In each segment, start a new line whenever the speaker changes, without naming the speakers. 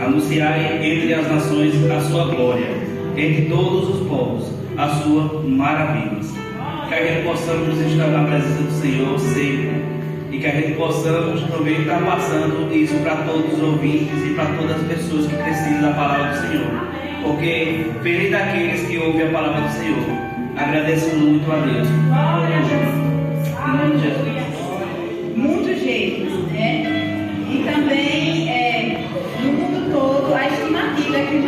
Anunciai entre as nações a sua glória, entre todos os povos as suas maravilhas. Que a gente possamos estar na presença do Senhor sempre, e que a gente possamos também estar passando isso para todos os ouvintes e para todas as pessoas que precisam da palavra do Senhor. Porque feliz daqueles que ouvem a palavra do Senhor. Agradeço muito a Deus. Em nome de Jesus.
Muitos jeitos, né? E também no mundo todo a estimativa é que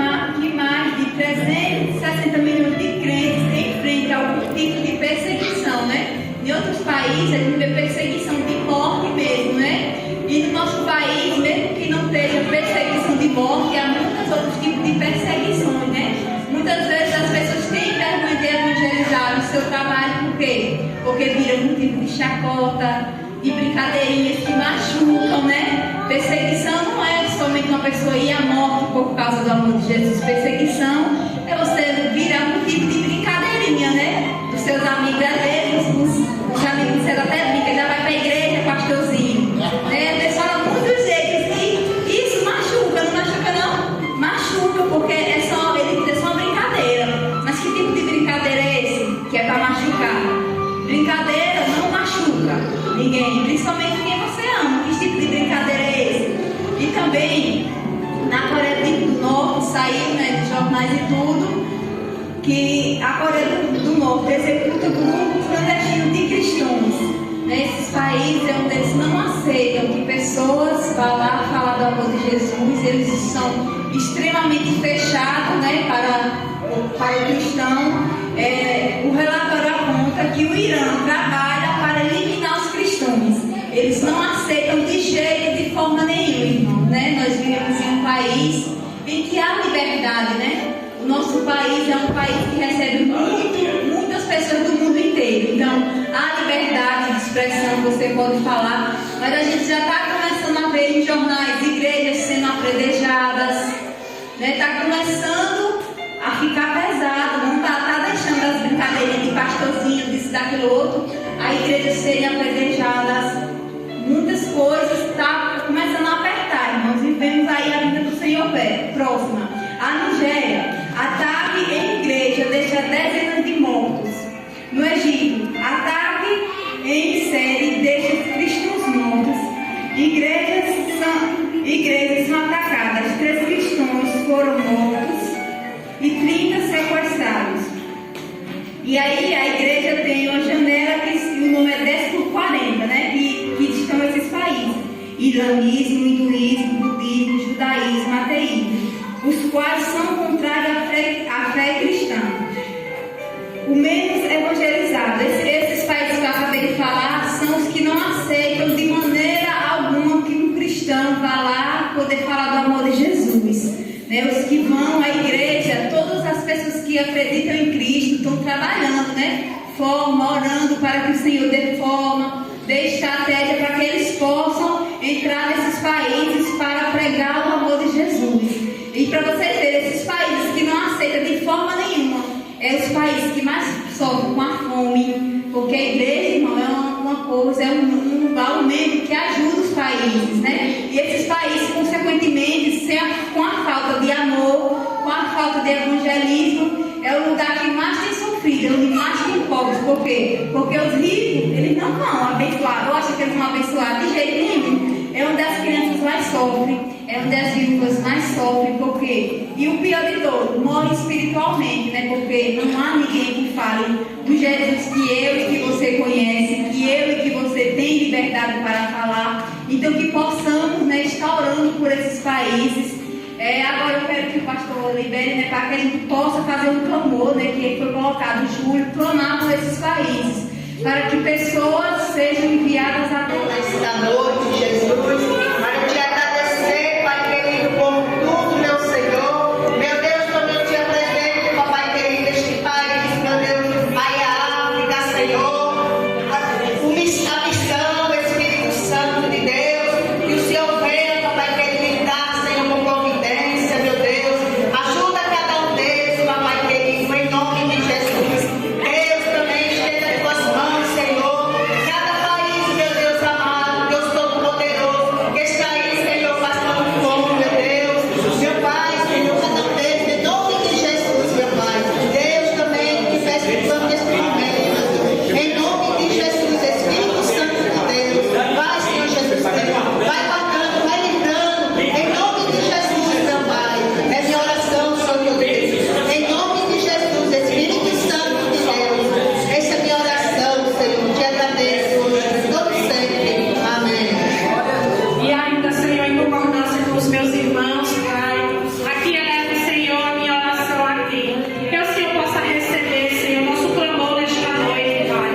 mais de 360 milhões de crentes enfrentam algum tipo de perseguição, né? Em outros países a gente vê perseguição de morte mesmo, né? E no nosso país, mesmo que não tenha perseguição de morte, há muitos outros tipos de perseguições, né? Muitas vezes as pessoas têm vergonha de evangelizar no seu trabalho, por quê? Porque vira um tipo de chacota, de brincadeirinhas que machucam, né? Perseguição não é somente uma pessoa ir à morte por causa do amor de Jesus. Perseguição é você virar um tipo de brincadeirinha, né? Dos seus amigos, às vezes, os amigos você até brinca, já vai para a igreja, pastorzinho. Né? Eles falam muitos jeitos e isso machuca, não machuca não? Machuca, porque ele é só uma brincadeira. Mas que tipo de brincadeira é esse? Que é para machucar. Brincadeira não machuca ninguém, principalmente quem você ama. Que tipo de brincadeira é esse? E também, na Coreia do Norte, saiu, né, dos jornais e tudo, que a Coreia do Norte executa grupos clandestinos de cristãos. Nesses países onde eles não aceitam que pessoas vá lá falar do amor de Jesus, eles são extremamente fechados, né, para o cristão. O relatório aponta que o Irã trabalha para eliminar os cristãos. Eles não aceitam de jeito, de forma nenhuma, irmão, né? Nós vivemos em um país em que há liberdade, né? O nosso país é um país que recebe muitas pessoas do mundo inteiro. Então, há liberdade de expressão, você pode falar, mas a gente já está começando a ver em jornais igrejas sendo apedrejadas, né? Está começando a ficar pesado, não está deixando as brincadeirinhas de pastorzinho, disso, daquilo outro, a igreja serem apedrejadas. Muitas coisas estão começando a apertar, irmãos, e vemos aí a vida do Senhor próxima. A Nigéria, ataque em igreja deixa dezenas de mortos. No Egito, ataque em série deixa cristãos mortos. Igrejas são atacadas, 3 cristãos foram mortos e 30 sequestrados. E aí a igreja tem uma janela que o nome é 10 por 40, né? Que estão esses países: islamismo, hinduísmo, budismo, judaísmo, ateísmo, os quais são contrários à fé cristã. O menos evangelizado, esses países que eu acabei de falar, são os que não aceitam de maneira alguma que um cristão vá lá poder falar do amor de Jesus. Né? Os que vão à igreja, todas as pessoas que acreditam em Cristo estão trabalhando, né? Forma, orando para que o Senhor dê forma, dê estratégia para que eles possam reúne mais com pobres. Por quê? Porque os ricos, eles não vão abençoar. Eu acho que eles vão abençoar de jeito nenhum. É onde as crianças mais sofrem, é onde as viúvas mais sofrem, porque, e o pior de todo, morre espiritualmente, né? Porque não há ninguém que fale do Jesus que eu e que você conhece, que eu e que você tem liberdade para falar. Então que possamos, né, estar orando por esses países. Agora eu quero que o pastor libere, né, para que a gente possa fazer um clamor, né, que foi colocado em julho, clamar por esses países, para que pessoas sejam enviadas a Deus.
Esta noite, Jesus, para te agradecer, Pai querido, por tudo, meu Senhor. Meu Deus, também eu te apresento, Papai querido, este país, meu Deus, Pai, a África, Senhor. A missão do Espírito Santo de Deus, que o Senhor venha, Papai querido, dar, Senhor, com providência, meu Deus. Ajuda cada um deles, Papai querido, em nome de Jesus. Deus também esteja em tuas mãos, Senhor. Cada país, meu Deus amado, Deus Todo-Poderoso, que está aí, Senhor, passando fome, meu Deus. Meu Pai, Senhor, cada um deles, em nome de Jesus, meu Pai. Deus também, que peço que vamos neste momento, em nome de Jesus, Espírito Santo de Deus. Vai, Senhor Jesus, vai guardando, vai livrando, em nome de Jesus, meu Pai. É minha oração, Senhor Deus. Em nome de Jesus, Espírito Santo de Deus. Essa é minha oração, Senhor. Te agradeço hoje, todo sempre. Amém.
E ainda, Senhor, em concordância com os meus irmãos, Pai, aqui elevo, Senhor, a minha oração a Ti. Que o Senhor possa receber, Senhor, nosso clamor nesta noite, Pai.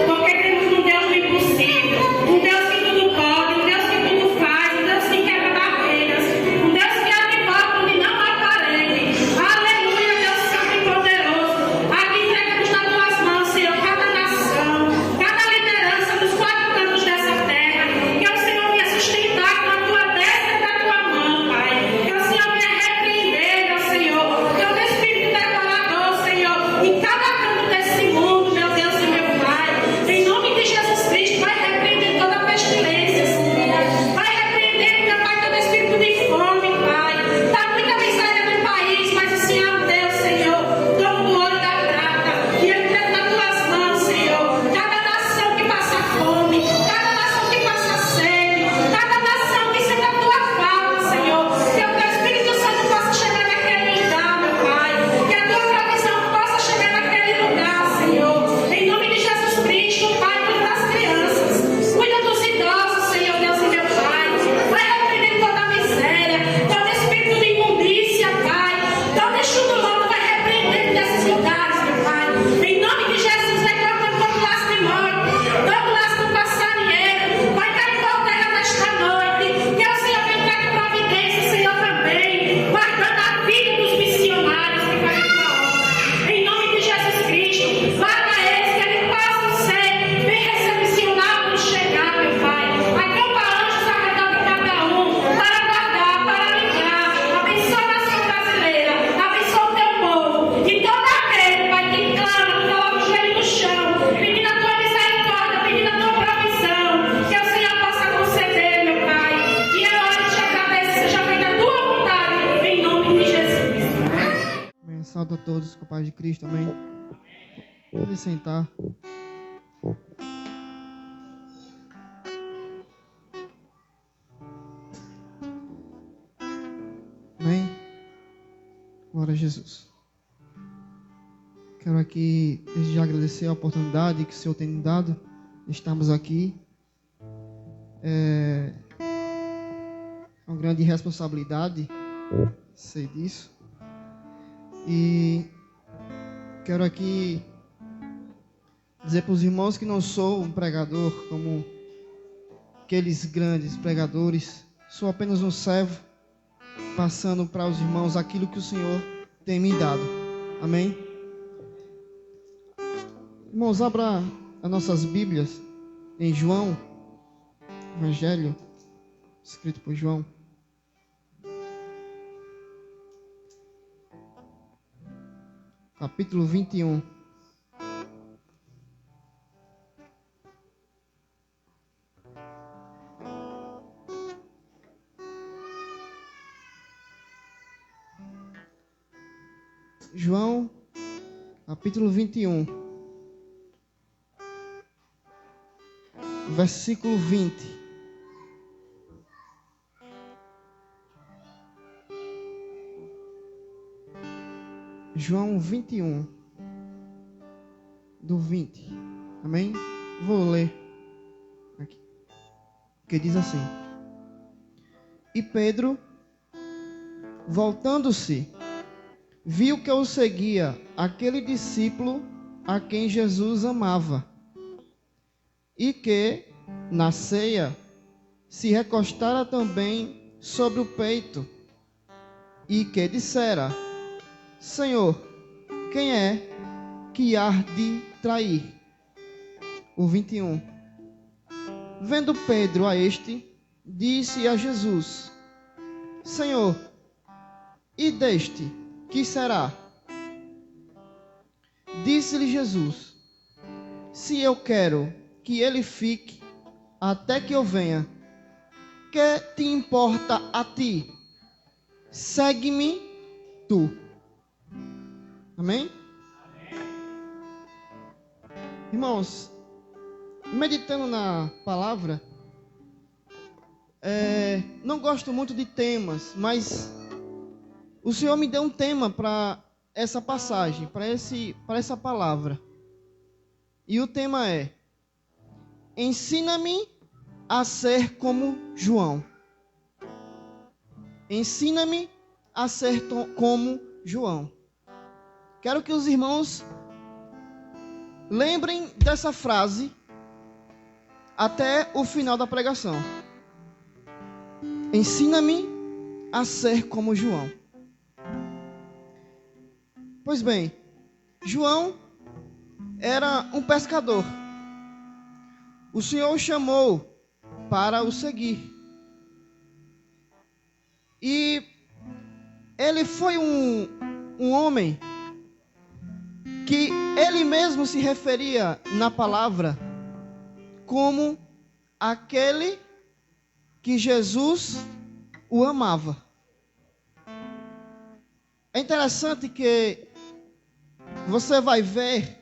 Porque temos um Deus do impossível, um Deus que tudo pode, um Deus que tudo faz, um Deus que quebra barreiras, um Deus que abre porta onde não há parede. Aleluia, Deus Santo e Poderoso. Aqui entregamos nas Tuas mãos, Senhor, cada nação, cada liderança dos quatro cantos dessa terra. Que o Senhor venha sustentar com a Tua destra e da Tua mão, Pai. Que o Senhor venha repreender, meu Senhor, teu Espírito decorador, Senhor, em cada canto desse mundo, meu Deus e meu Pai. Em nome de Jesus Cristo, vai repreender toda pestilência, Senhor. Vai repreender, meu Pai, todo espírito de fome, Pai. Está muita miséria no país, mas o Senhor é um Deus, Senhor, dono do ouro e da prata. E eu entrego nas Tuas mãos, Senhor, cada nação que passa fome, cada nação que passa sede, cada nação que sente a Tua falta, Senhor. Que o Teu Espírito Santo possa chegar naquele lugar, meu Pai. Que a Tua provisão possa chegar naquele lugar, Senhor. Em nome de Jesus Cristo, Pai, cuida das crianças, cuida dos idosos, Senhor, Deus e meu Pai. Vai repreender toda a miséria, todo espírito de imundícia, Pai. Todo enxuto logo vai repreender desses lugares, meu Pai. Em nome de Jesus, vai cortando todo laço de morte, todo laço do passarinheiro. Vai cair por terra nesta noite. Que o Senhor venha traga providência, Senhor, também. Guardando a vida dos missionários que vai vir para obra. Em nome de Jesus Cristo, guarda eles, que eles possam ser bem recepcionados quando chegar, meu Pai. Acampa anjos ao redor de cada um, para guardar, para livrar. Abençoa a nação brasileira, abençoa o Teu povo. E todo aquele, Pai, que clama, que coloca o joelho no chão, pedindo a Tua misericórdia, pedindo a Tua provisão, que o Senhor possa conceder, meu Pai. E a hora de te agradecer seja feita a Tua vontade, em nome de Jesus.
Amém. Salve a todos com a paz de Cristo, amém. Pode sentar. Amém. Glória a Jesus. Quero aqui desde já agradecer a oportunidade que o Senhor tem me dado de estarmos aqui. É uma grande responsabilidade, sei disso. E quero aqui dizer para os irmãos que não sou um pregador como aqueles grandes pregadores. Sou apenas um servo, passando para os irmãos aquilo que o Senhor tem me dado. Amém? Irmãos, abra as nossas Bíblias em João, Evangelho, escrito por João. Capítulo 21. João, capítulo 21, versículo 20. João 21, do 20. Amém? Vou ler aqui. Que diz assim: E Pedro, voltando-se, viu que o seguia aquele discípulo a quem Jesus amava, e que, na ceia, se recostara também sobre o peito, e que dissera: Senhor, quem é que há de trair? O 21. Vendo Pedro a este, disse a Jesus: Senhor, e deste, que será? Disse-lhe Jesus: Se eu quero que ele fique até que eu venha, que te importa a ti? Segue-me tu. Amém? Irmãos, meditando na palavra, não gosto muito de temas, mas o Senhor me deu um tema para essa passagem, para essa palavra. E o tema é: ensina-me a ser como João. Ensina-me a ser como João. Quero que os irmãos lembrem dessa frase até o final da pregação. Ensina-me a ser como João. Pois bem, João era um pescador. O Senhor o chamou para o seguir. E ele foi um homem que ele mesmo se referia na palavra como aquele que Jesus o amava. É interessante que você vai ver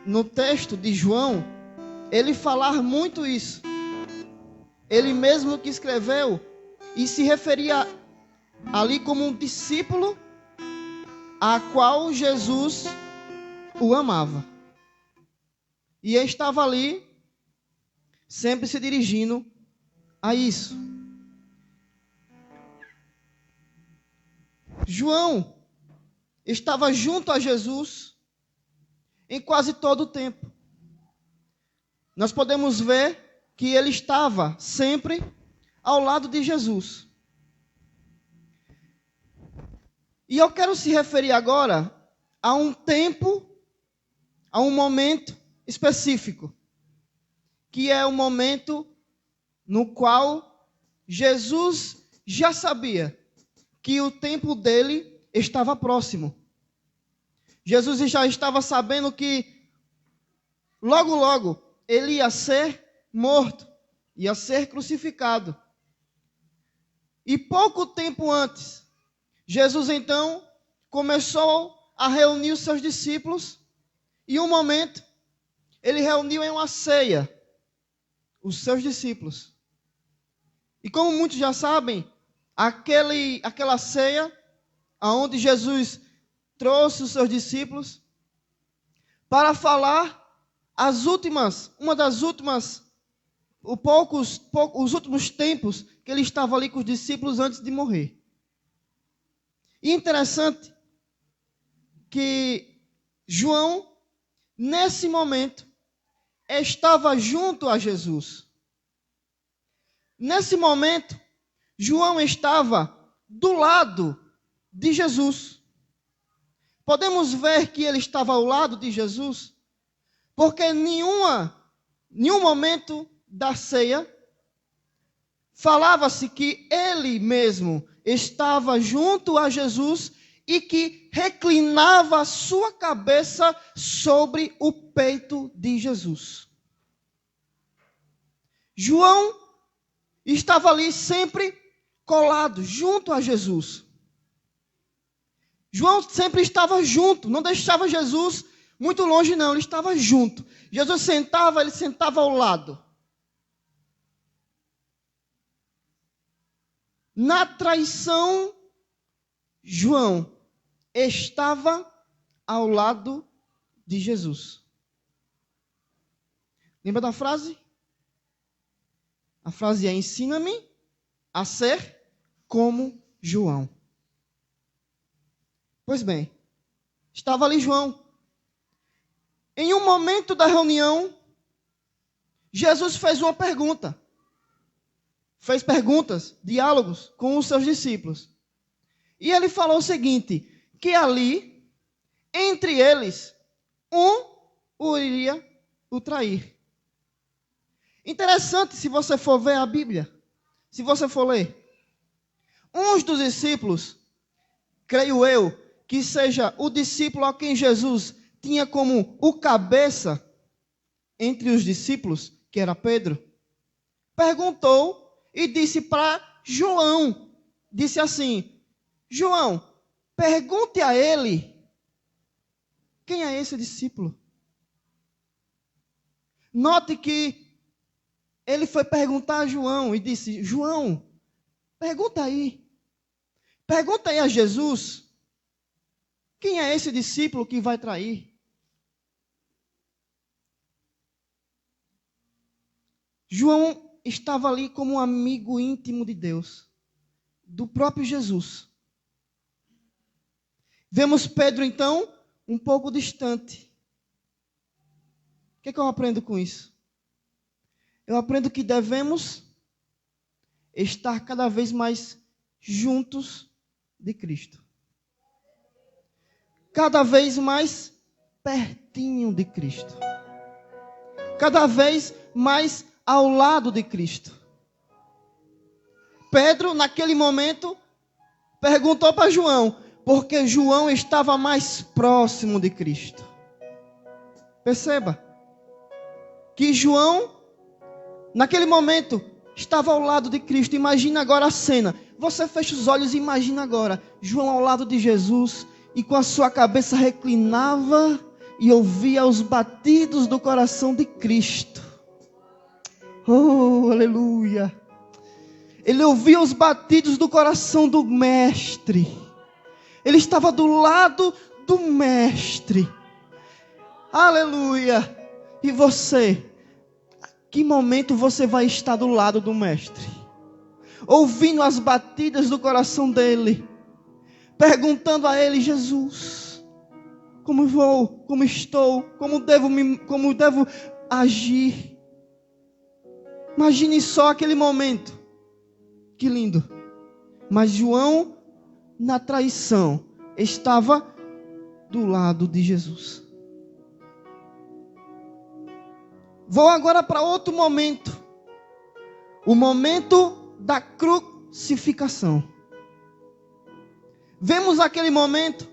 no texto de João ele falar muito isso. Ele mesmo que escreveu e se referia ali como um discípulo a qual Jesus o amava. E ele estava ali sempre se dirigindo a isso. João estava junto a Jesus em quase todo o tempo. Nós podemos ver que ele estava sempre ao lado de Jesus. E eu quero se referir agora a um tempo, a um momento específico, que é o momento no qual Jesus já sabia que o tempo dele estava próximo. Jesus já estava sabendo que logo, logo, ele ia ser morto, ia ser crucificado. E pouco tempo antes, Jesus então começou a reunir os seus discípulos e um momento ele reuniu em uma ceia os seus discípulos. E como muitos já sabem, aquela ceia aonde Jesus trouxe os seus discípulos para falar os últimos tempos que ele estava ali com os discípulos antes de morrer. E interessante que João, nesse momento, estava junto a Jesus. Nesse momento, João estava do lado de Jesus. Podemos ver que ele estava ao lado de Jesus, porque em nenhum momento da ceia falava-se que ele mesmo estava junto a Jesus e que reclinava a sua cabeça sobre o peito de Jesus. João estava ali sempre colado junto a Jesus. João sempre estava junto, não deixava Jesus muito longe não, ele estava junto. Jesus sentava, ele sentava ao lado. Na traição, João estava ao lado de Jesus. Lembra da frase? A frase é: ensina-me a ser como João. Pois bem, estava ali João. Em um momento da reunião, Jesus fez uma pergunta. Fez perguntas, diálogos com os seus discípulos. E ele falou o seguinte, que ali, entre eles, um iria o trair. Interessante se você for ver a Bíblia, se você for ler. Uns dos discípulos, creio eu, que seja o discípulo a quem Jesus tinha como o cabeça entre os discípulos, que era Pedro, perguntou e disse para João, disse assim: João, pergunte a ele, quem é esse discípulo? Note que ele foi perguntar a João e disse: João, pergunta aí a Jesus, quem é esse discípulo que vai trair? João estava ali como um amigo íntimo de Deus, do próprio Jesus. Vemos Pedro, então, um pouco distante. O que é que eu aprendo com isso? Eu aprendo que devemos estar cada vez mais juntos de Cristo. Cada vez mais pertinho de Cristo. Cada vez mais ao lado de Cristo. Pedro, naquele momento, perguntou para João, porque João estava mais próximo de Cristo. Perceba que João, naquele momento, estava ao lado de Cristo. Imagina agora a cena. Você fecha os olhos e imagina agora João ao lado de Jesus e com a sua cabeça reclinava e ouvia os batidos do coração de Cristo. Oh, aleluia! Ele ouvia os batidos do coração do Mestre. Ele estava do lado do Mestre. Aleluia! E você? Que momento você vai estar do lado do Mestre? Ouvindo as batidas do coração dele. Perguntando a ele: Jesus, como vou? Como estou? Como devo agir? Imagine só aquele momento. Que lindo. Mas João, na traição, estava do lado de Jesus. Vou agora para outro momento. O momento da crucificação. Vemos aquele momento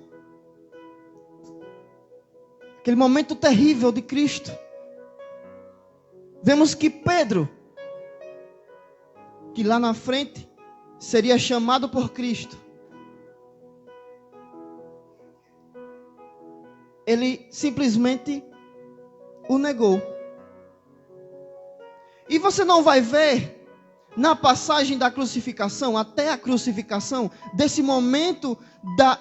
terrível de Cristo. Vemos que Pedro, que lá na frente seria chamado por Cristo, ele simplesmente o negou. E você não vai ver na passagem da crucificação, até a crucificação, desse momento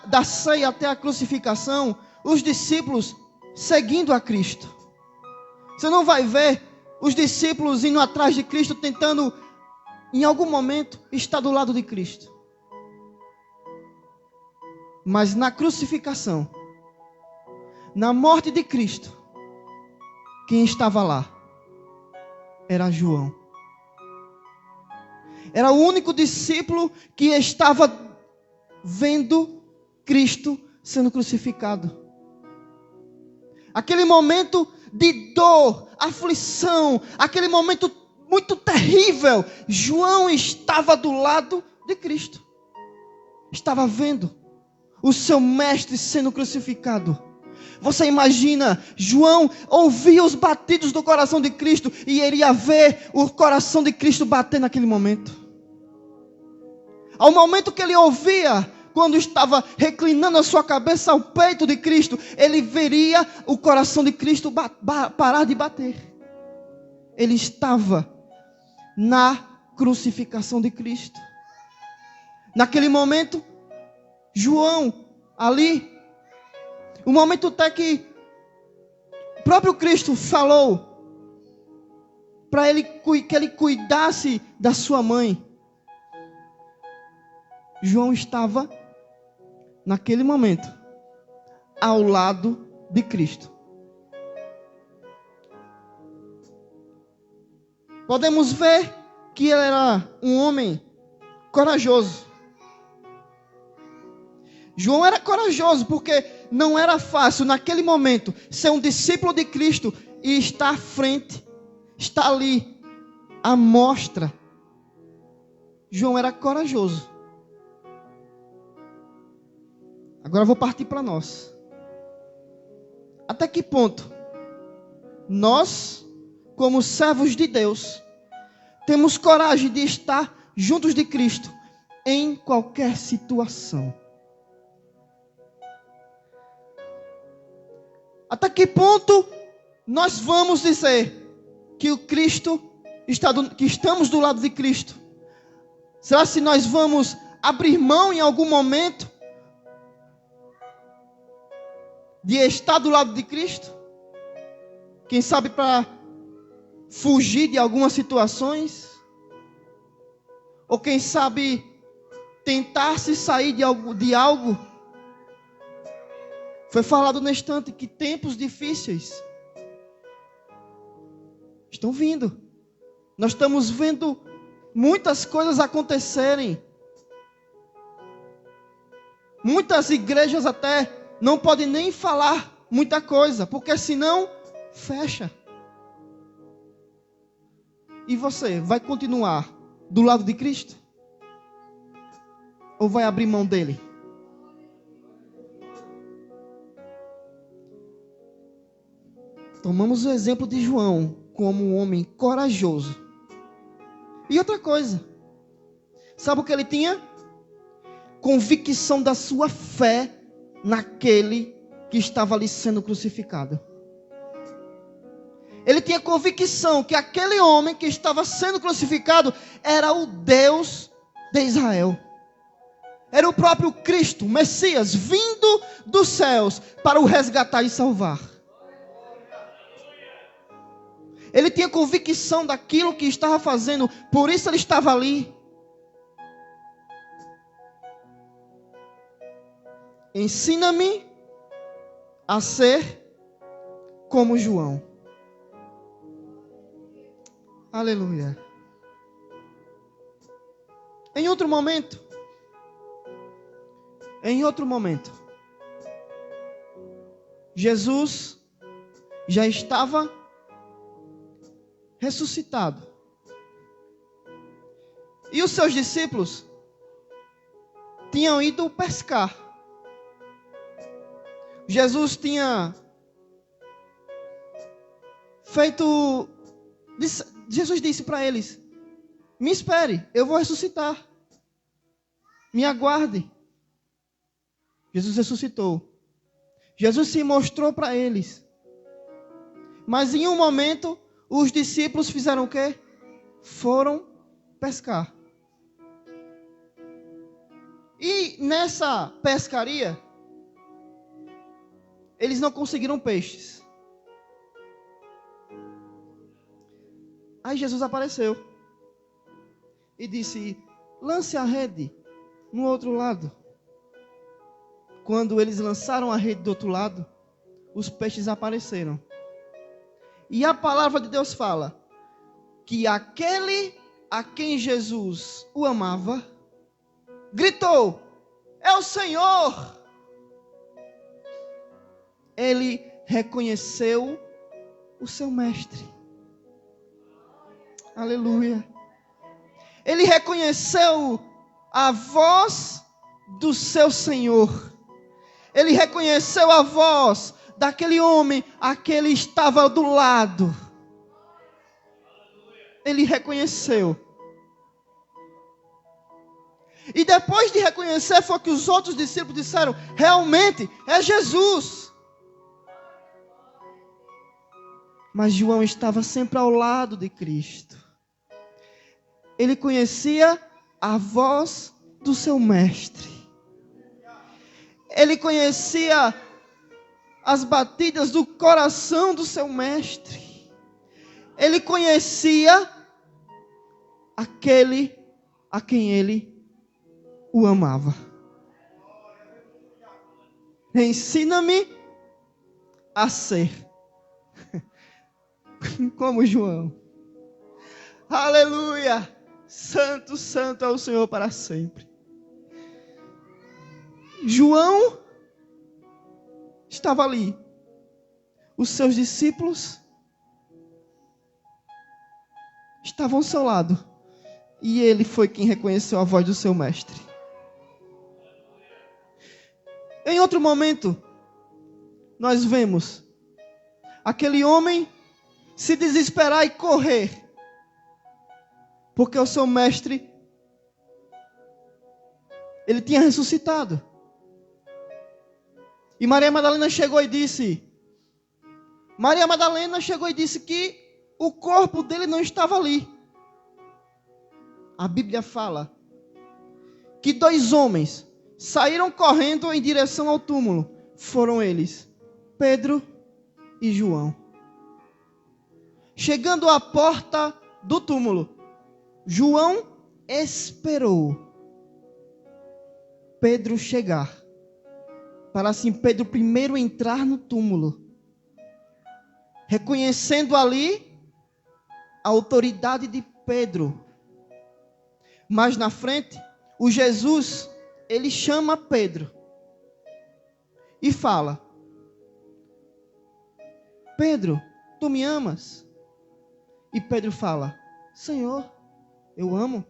da ceia até a crucificação, os discípulos seguindo a Cristo. Você não vai ver os discípulos indo atrás de Cristo, tentando, em algum momento, estar do lado de Cristo. Mas na crucificação, na morte de Cristo, quem estava lá era João. Era o único discípulo que estava vendo Cristo sendo crucificado. Aquele momento de dor, aflição, aquele momento muito terrível, João estava do lado de Cristo. Estava vendo o seu mestre sendo crucificado. Você imagina, João ouvia os batidos do coração de Cristo e iria ver o coração de Cristo bater naquele momento. Ao momento que ele ouvia quando estava reclinando a sua cabeça ao peito de Cristo, ele veria o coração de Cristo parar de bater. Ele estava na crucificação de Cristo. Naquele momento, João, ali, o momento até que o próprio Cristo falou para ele que ele cuidasse da sua mãe. João estava, naquele momento, ao lado de Cristo. Podemos ver que ele era um homem corajoso. João era corajoso porque não era fácil, naquele momento, ser um discípulo de Cristo e estar à frente, estar ali, à mostra. João era corajoso. Agora eu vou partir para nós. Até que ponto nós, como servos de Deus, temos coragem de estar juntos de Cristo em qualquer situação? Até que ponto nós vamos dizer que o Cristo que estamos do lado de Cristo? Será se nós vamos abrir mão em algum momento de estar do lado de Cristo? Quem sabe para fugir de algumas situações? Ou quem sabe tentar se sair de algo? Foi falado no instante que tempos difíceis estão vindo. Nós estamos vendo muitas coisas acontecerem. Muitas igrejas até não podem nem falar muita coisa, porque senão fecha. E você vai continuar do lado de Cristo? Ou vai abrir mão dele? Tomamos o exemplo de João como um homem corajoso. E outra coisa, sabe o que ele tinha? Convicção da sua fé naquele que estava ali sendo crucificado. Ele tinha convicção que aquele homem que estava sendo crucificado era o Deus de Israel. Era o próprio Cristo, Messias, vindo dos céus para o resgatar e salvar. Ele tinha convicção daquilo que estava fazendo, por isso ele estava ali. Ensina-me a ser como João. Aleluia. Em outro momento, Jesus já estava ressuscitado. E os seus discípulos tinham ido pescar. Jesus tinha feito... Jesus disse para eles: me espere, eu vou ressuscitar. Me aguarde. Jesus ressuscitou. Jesus se mostrou para eles. Mas em um momento, os discípulos fizeram o quê? Foram pescar. E nessa pescaria, eles não conseguiram peixes. Aí Jesus apareceu e disse: lance a rede no outro lado. Quando eles lançaram a rede do outro lado, os peixes apareceram. E a palavra de Deus fala que aquele a quem Jesus o amava gritou: é o Senhor! Ele reconheceu o seu mestre. Aleluia. Ele reconheceu a voz do seu Senhor. Ele reconheceu a voz daquele homem a que ele estava do lado. Ele reconheceu. E depois de reconhecer, foi que os outros discípulos disseram: realmente é Jesus. Mas João estava sempre ao lado de Cristo. Ele conhecia a voz do seu mestre. Ele conhecia as batidas do coração do seu mestre. Ele conhecia aquele a quem ele o amava. Ensina-me a ser como João. Aleluia! Santo, santo é o Senhor para sempre. João estava ali. Os seus discípulos estavam ao seu lado. E ele foi quem reconheceu a voz do seu mestre. Em outro momento, nós vemos aquele homem se desesperar e correr, porque o seu mestre, ele tinha ressuscitado. E Maria Madalena chegou e disse que o corpo dele não estava ali. A Bíblia fala que 2 homens saíram correndo em direção ao túmulo. Foram eles, Pedro e João. Chegando à porta do túmulo, João esperou Pedro chegar, para assim Pedro primeiro entrar no túmulo, reconhecendo ali a autoridade de Pedro. Mas na frente, o Jesus, ele chama Pedro e fala: Pedro, tu me amas? E Pedro fala: Senhor, eu amo.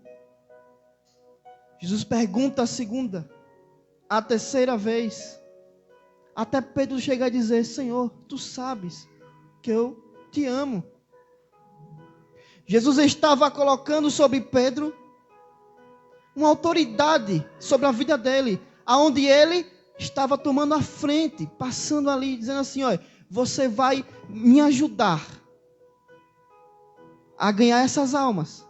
Jesus pergunta a segunda, a terceira vez, até Pedro chegar a dizer: Senhor, tu sabes que eu te amo. Jesus estava colocando sobre Pedro uma autoridade sobre a vida dele, aonde ele estava tomando a frente, passando ali, dizendo assim: olha, você vai me ajudar a ganhar essas almas.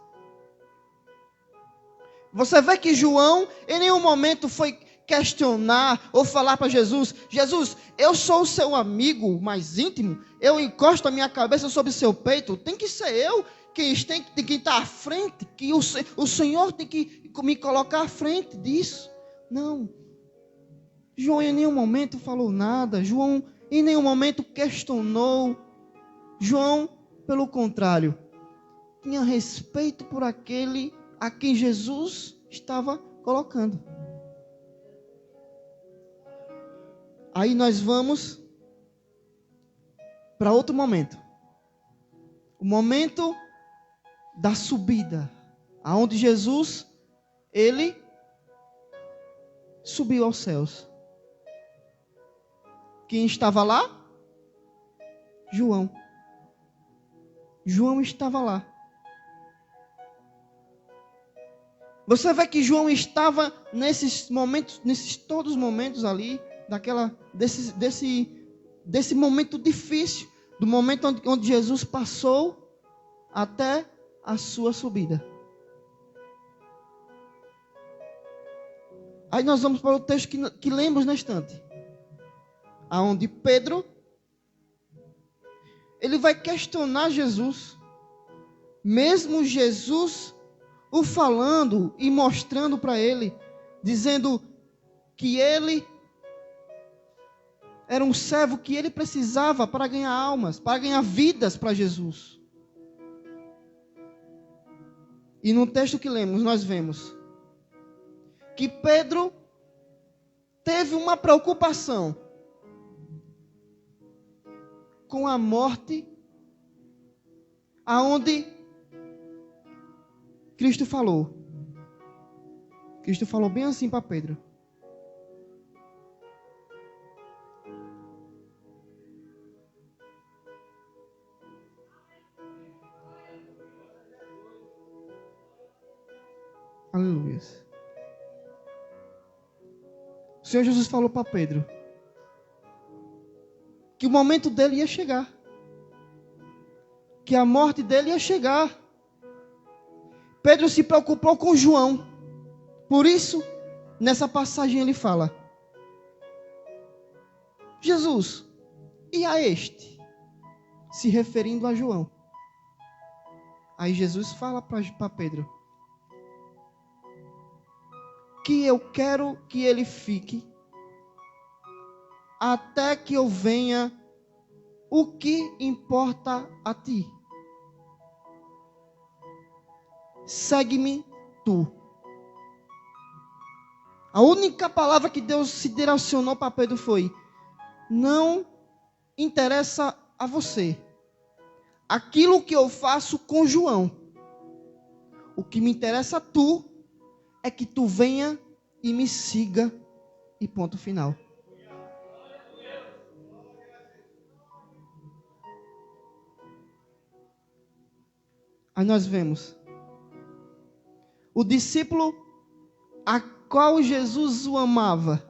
Você vê que João em nenhum momento foi questionar ou falar para Jesus: Jesus, eu sou o seu amigo mais íntimo, eu encosto a minha cabeça sobre o seu peito, tem que ser eu quem está à frente, que o Senhor tem que me colocar à frente disso. Não. João em nenhum momento falou nada, João em nenhum momento questionou. João, pelo contrário, tinha respeito por aquele a quem Jesus estava colocando. Aí nós vamos para outro momento. O momento da subida, aonde Jesus, ele subiu aos céus. Quem estava lá? João. João estava lá. Você vê que João estava nesses momentos, nesses todos os momentos ali, desse momento difícil, do momento onde Jesus passou até a sua subida. Aí nós vamos para o texto que lemos na estante, aonde Pedro, ele vai questionar Jesus, mesmo Jesus o falando e mostrando para ele, dizendo que ele era um servo que ele precisava para ganhar almas, para ganhar vidas para Jesus. E no texto que lemos, nós vemos que Pedro teve uma preocupação com a morte, aonde Cristo falou. Cristo falou bem assim para Pedro: aleluia. Senhor Jesus falou para Pedro que o momento dele ia chegar, que a morte dele ia chegar. Pedro se preocupou com João. Por isso, nessa passagem ele fala: Jesus, e a este? Se referindo a João. Aí Jesus fala para Pedro que eu quero que ele fique até que eu venha. O que importa a ti? Segue-me tu. A única palavra que Deus se direcionou para Pedro foi: não interessa a você aquilo que eu faço com João. O que me interessa a tu é que tu venha e me siga, e ponto final. Aí nós vemos o discípulo a qual Jesus o amava.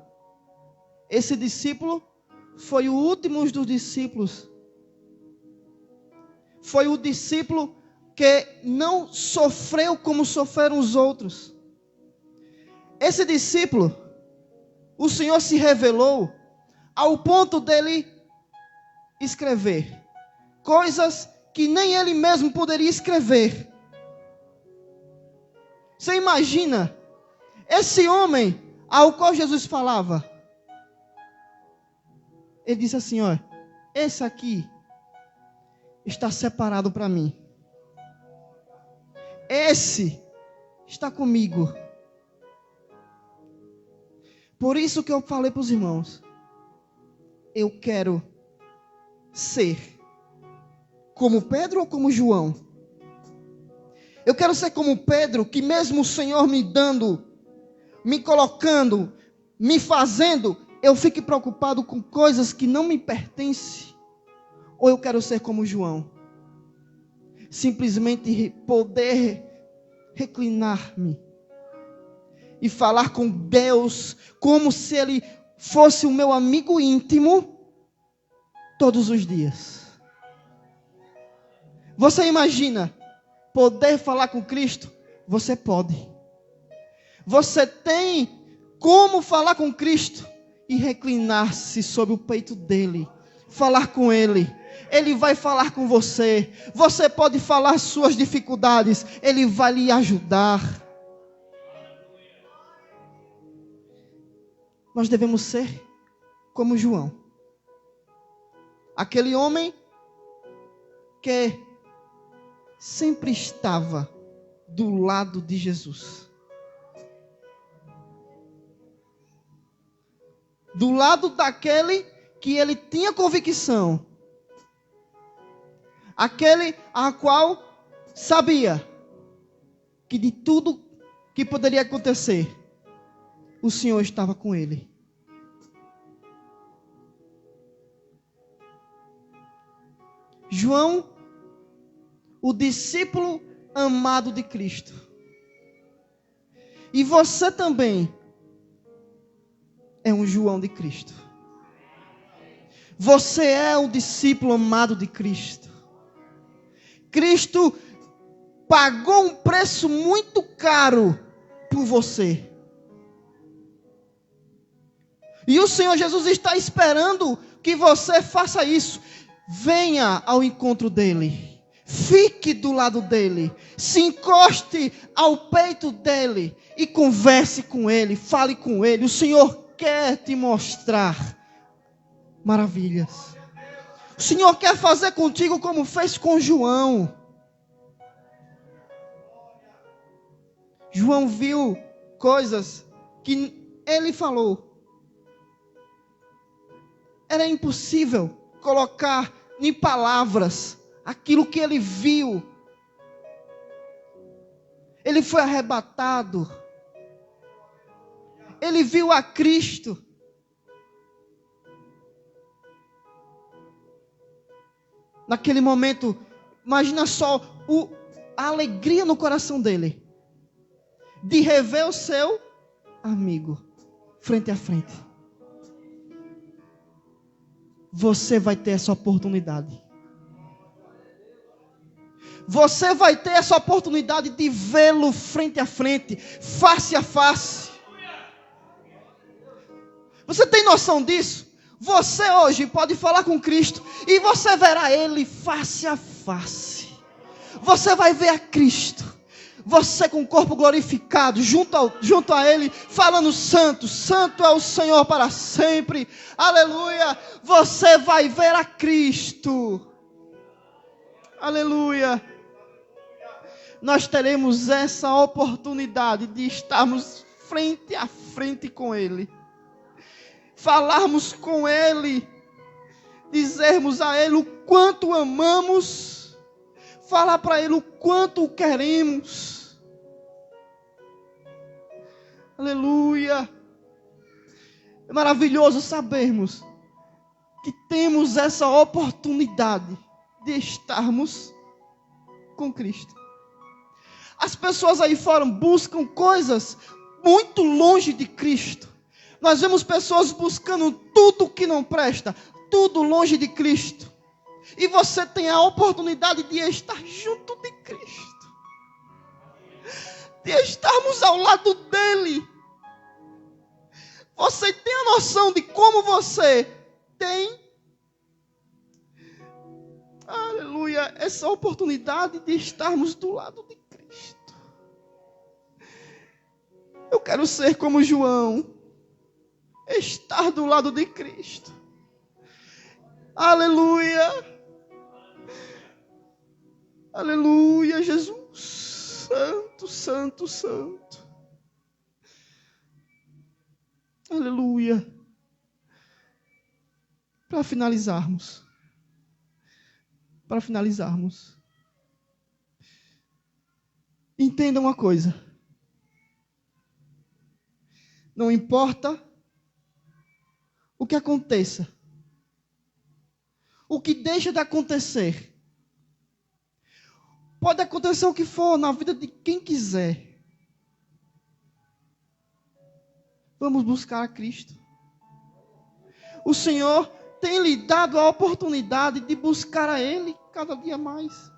Esse discípulo foi o último dos discípulos. Foi o discípulo que não sofreu como sofreram os outros. Esse discípulo, o Senhor se revelou ao ponto dele escrever coisas que nem ele mesmo poderia escrever. Você imagina esse homem ao qual Jesus falava? Ele disse assim: ó, esse aqui está separado para mim. Esse está comigo. Por isso que eu falei para os irmãos, eu quero ser como Pedro ou como João? Eu quero ser como Pedro, que mesmo o Senhor me dando, me colocando, me fazendo, eu fique preocupado com coisas que não me pertencem. Ou eu quero ser como João, simplesmente poder reclinar-me e falar com Deus como se Ele fosse o meu amigo íntimo todos os dias. Você imagina poder falar com Cristo? Você pode. Você tem como falar com Cristo e reclinar-se sobre o peito dele, falar com Ele. Ele vai falar com você. Você pode falar suas dificuldades, Ele vai lhe ajudar. Nós devemos ser como João, aquele homem que sempre estava do lado de Jesus, do lado daquele que ele tinha convicção, aquele a qual sabia que de tudo que poderia acontecer, o Senhor estava com ele. João, o discípulo amado de Cristo. E você também é um João de Cristo. Você é um discípulo amado de Cristo. Cristo pagou um preço muito caro por você. E o Senhor Jesus está esperando que você faça isso. Venha ao encontro dele. Fique do lado dele. Se encoste ao peito dele. E converse com ele. Fale com ele. O Senhor quer te mostrar maravilhas. O Senhor quer fazer contigo como fez com João. João viu coisas que ele falou. Era impossível colocar em palavras aquilo que ele viu. Ele foi arrebatado. Ele viu a Cristo. Naquele momento, imagina só a alegria no coração dele de rever o seu amigo frente a frente. você vai ter essa oportunidade. Você vai ter essa oportunidade de vê-lo frente a frente, face a face. Você tem noção disso? Você hoje pode falar com Cristo e você verá Ele face a face. Você vai ver a Cristo. Você com o corpo glorificado, junto a Ele, falando santo, santo é o Senhor para sempre. Aleluia. Você vai ver a Cristo. Aleluia. Nós teremos essa oportunidade de estarmos frente a frente com Ele. Falarmos com Ele. Dizermos a Ele o quanto amamos. Falar para Ele o quanto o queremos. Aleluia. É maravilhoso sabermos que temos essa oportunidade de estarmos com Cristo. As pessoas aí fora buscam coisas muito longe de Cristo. Nós vemos pessoas buscando tudo que não presta, tudo longe de Cristo. E você tem a oportunidade de estar junto de Cristo. De estarmos ao lado dEle. Você tem a noção de como você tem, aleluia, essa oportunidade de estarmos do lado de Cristo. Eu quero ser como João. Estar do lado de Cristo. Aleluia. Aleluia, Jesus. Santo, santo, santo. Aleluia. Para finalizarmos. Entenda uma coisa. Não importa o que aconteça, o que deixa de acontecer, pode acontecer o que for na vida de quem quiser. Vamos buscar a Cristo. O Senhor tem lhe dado a oportunidade de buscar a Ele cada dia mais.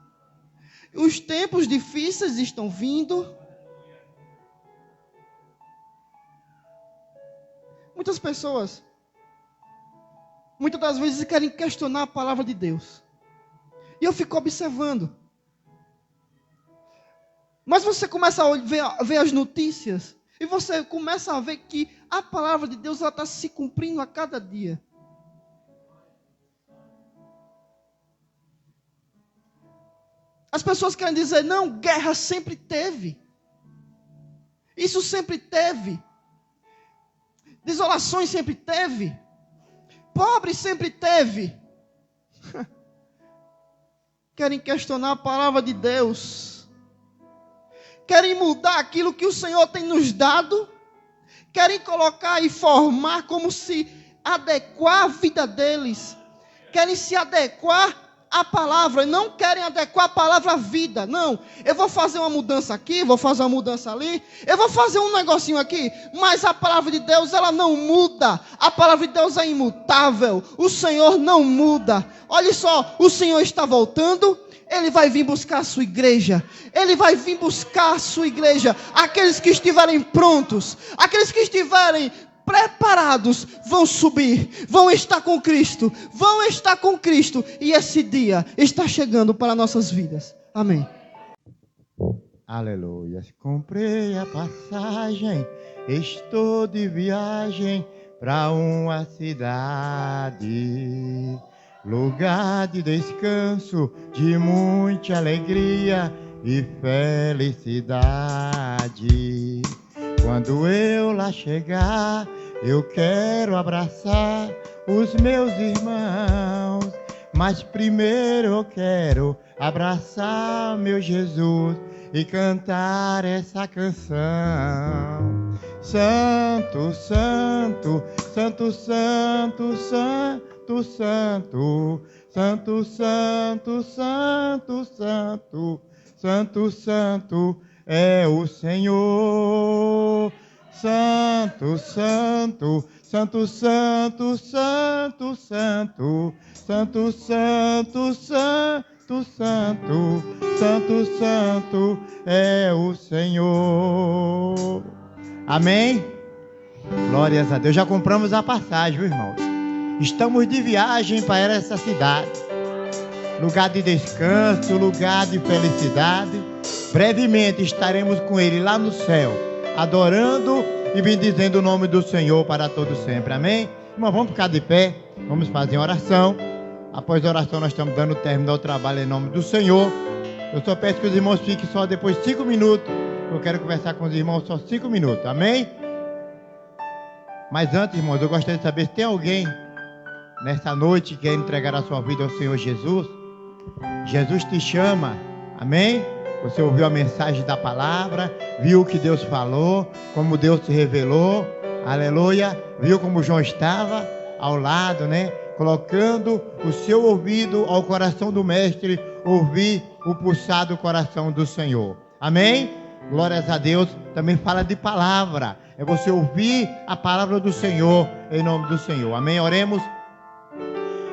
Os tempos difíceis estão vindo. Muitas pessoas, muitas das vezes querem questionar a palavra de Deus. E eu fico observando. Mas você começa a ver as notícias. E você começa a ver que a palavra de Deus está se cumprindo a cada dia. As pessoas querem dizer, não, guerra sempre teve. Isso sempre teve. Desolações sempre teve. Pobre sempre teve. Querem questionar a palavra de Deus. Querem mudar aquilo que o Senhor tem nos dado. Querem colocar e formar como se adequar a vida deles. Querem se adequar à palavra. Não querem adequar a palavra à vida. Não. Eu vou fazer uma mudança aqui. Vou fazer uma mudança ali. Eu vou fazer um negocinho aqui. Mas a palavra de Deus, ela não muda. A palavra de Deus é imutável. O Senhor não muda. Olha só. O Senhor está voltando. Ele vai vir buscar a sua igreja. Ele vai vir buscar a sua igreja. Aqueles que estiverem prontos. Aqueles que estiverem preparados vão subir. Vão estar com Cristo. Vão estar com Cristo. E esse dia está chegando para nossas vidas. Amém.
Aleluia. Comprei a passagem. Estou de viagem para uma cidade. Lugar de descanso, de muita alegria e felicidade. Quando eu lá chegar, eu quero abraçar os meus irmãos. Mas primeiro eu quero abraçar meu Jesus e cantar essa canção. Santo, santo, santo, santo, santo. Santo, santo, santo, santo, santo, santo, santo é o Senhor. Santo, santo, santo, santo, santo, santo, santo, santo, santo, santo, santo, santo é o Senhor. Amém? Glórias a Deus. Já compramos a passagem, viu, irmãos? Estamos de viagem para essa cidade. Lugar de descanso, lugar de felicidade. Brevemente estaremos com Ele lá no céu, adorando e bendizendo o nome do Senhor para todo sempre. Amém? Irmão, vamos ficar de pé, vamos fazer uma oração. Após a oração nós estamos dando término ao trabalho em nome do Senhor. Eu só peço que os irmãos fiquem só depois 5 minutos. Eu quero conversar com os irmãos só 5 minutos. Amém? Mas antes, irmãos, eu gostaria de saber se tem alguém nessa noite que quer entregar a sua vida ao Senhor Jesus. Jesus te chama. Amém? Você ouviu a mensagem da palavra, viu o que Deus falou, como Deus se revelou, aleluia, viu como João estava ao lado, né? Colocando o seu ouvido ao coração do Mestre, ouvir o pulsar do coração do Senhor. Amém? Glórias a Deus. Também fala de palavra, é você ouvir a palavra do Senhor, em nome do Senhor. Amém? Oremos.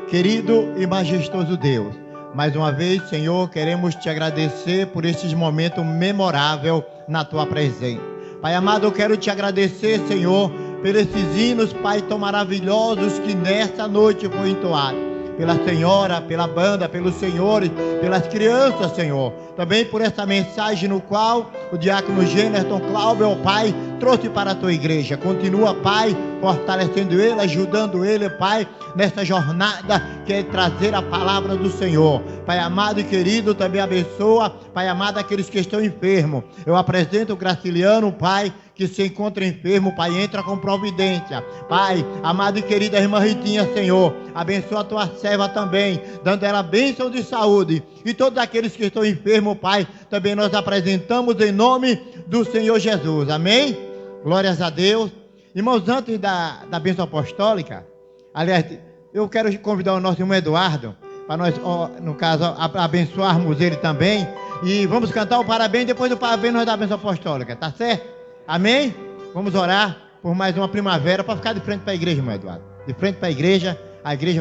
Querido e majestoso Deus, mais uma vez, Senhor, queremos te agradecer por esses momentos memoráveis na tua presença. Pai amado, eu quero te agradecer, Senhor, por esses hinos, Pai, tão maravilhosos que nesta noite foi entoado. Pela senhora, pela banda, pelos senhores, pelas crianças, Senhor. Também por essa mensagem no qual o diácono Generton Cláudio, Pai, trouxe para a tua igreja. Continua, Pai, fortalecendo ele, ajudando ele, Pai, nessa jornada que é trazer a palavra do Senhor. Pai amado e querido, também abençoa, Pai amado, aqueles que estão enfermos. Eu apresento o Graciliano, Pai, que se encontra enfermo, Pai, entra com providência. Pai, amado e querido, a irmã Ritinha, Senhor, abençoa a tua serva também, dando ela bênção de saúde. E todos aqueles que estão enfermos, Pai, também nós apresentamos em nome do Senhor Jesus. Amém? Glórias a Deus. Irmãos, antes da bênção apostólica, aliás, eu quero convidar o nosso irmão Eduardo, para nós, no caso, abençoarmos ele também. E vamos cantar o parabéns, depois do parabéns nós damos a bênção apostólica, tá certo? Amém? Vamos orar por mais uma primavera, para ficar de frente para a igreja, irmão Eduardo. De frente para a igreja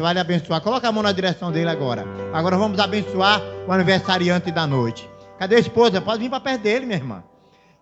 vai lhe abençoar. Coloca a mão na direção dele agora. Agora vamos abençoar o aniversariante da noite. Cadê a esposa? Pode vir para perto dele, minha irmã.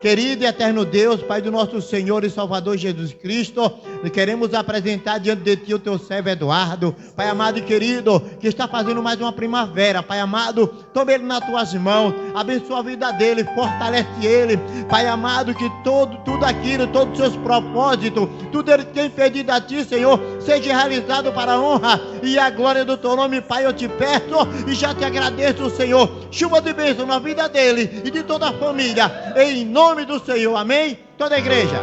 Querido e eterno Deus, Pai do nosso Senhor e Salvador Jesus Cristo, queremos apresentar diante de Ti o Teu servo Eduardo, Pai amado e querido, que está fazendo mais uma primavera. Pai amado, toma ele nas Tuas mãos, abençoa a vida dele, fortalece ele, Pai amado, que tudo aquilo, todos os seus propósitos, tudo ele tem pedido a Ti, Senhor, seja realizado para a honra e a glória do Teu nome. Pai, eu te peço e já te agradeço, Senhor, chuva de bênção na vida dele e de toda a família, em nome do Senhor. Amém? Toda a igreja.